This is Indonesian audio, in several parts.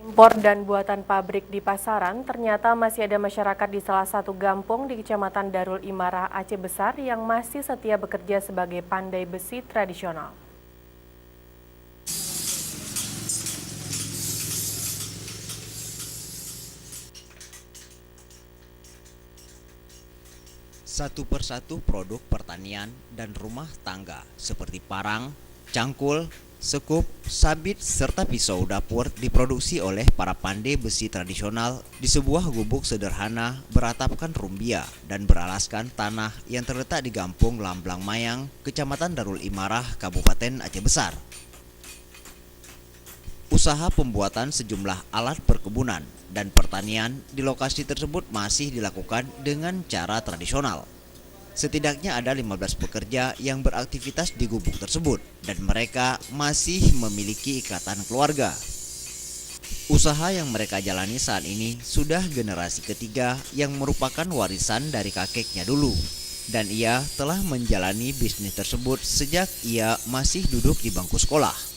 Impor dan buatan pabrik di pasaran, ternyata masih ada masyarakat di salah satu kampung di Kecamatan Darul Imarah, Aceh Besar yang masih setia bekerja sebagai pandai besi tradisional. Satu persatu produk pertanian dan rumah tangga seperti parang, cangkul, sekup, sabit, serta pisau dapur diproduksi oleh para pandai besi tradisional di sebuah gubuk sederhana beratapkan rumbia dan beralaskan tanah yang terletak di Kampung Lamblang Mayang, Kecamatan Darul Imarah, Kabupaten Aceh Besar. Usaha pembuatan sejumlah alat perkebunan dan pertanian di lokasi tersebut masih dilakukan dengan cara tradisional. Setidaknya ada 15 pekerja yang beraktivitas di gubuk tersebut dan mereka masih memiliki ikatan keluarga. Usaha yang mereka jalani saat ini sudah generasi ketiga yang merupakan warisan dari kakeknya dulu. Dan ia telah menjalani bisnis tersebut sejak ia masih duduk di bangku sekolah.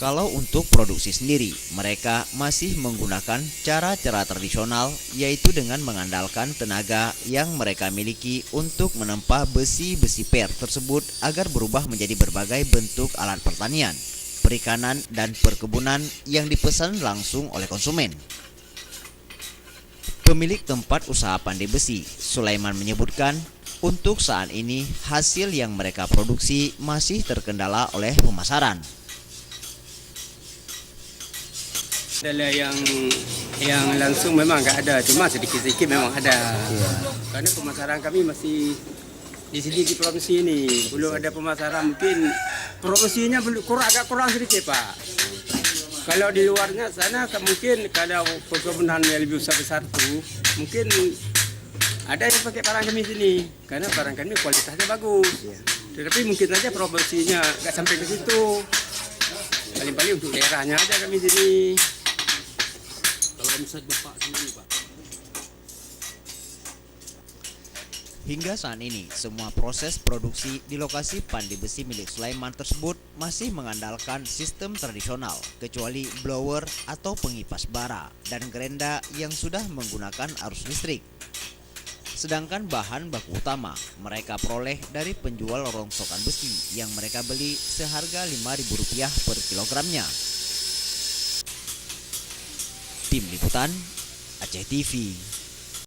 Kalau untuk produksi sendiri, mereka masih menggunakan cara-cara tradisional, yaitu dengan mengandalkan tenaga yang mereka miliki untuk menempa besi-besi per tersebut agar berubah menjadi berbagai bentuk alat pertanian, perikanan, dan perkebunan yang dipesan langsung oleh konsumen. Pemilik tempat usaha pandai besi, Sulaiman, menyebutkan, untuk saat ini hasil yang mereka produksi masih terkendala oleh pemasaran. Adalah yang langsung memang nggak ada, cuma sedikit-sedikit memang ada. Karena pemasaran kami masih di sini di provinsi ini belum ada pemasaran, mungkin promosinya agak kurang sedikit Pak. Kalau di luarnya sana mungkin kalau perkebunan yang lebih besar itu mungkin ada yang pakai barang kami sini karena barang kami kualitasnya bagus. Tetapi mungkin saja promosinya nggak sampai ke situ. Paling-paling untuk daerahnya aja kami sini. Omset Bapak sendiri, Pak. Hingga saat ini, semua proses produksi di lokasi pandai besi milik Sulaiman tersebut masih mengandalkan sistem tradisional, kecuali blower atau pengipas bara dan gerenda yang sudah menggunakan arus listrik. Sedangkan bahan baku utama mereka peroleh dari penjual rongsokan besi yang mereka beli seharga Rp5.000 per kilogramnya. Tim Liputan Aceh TV.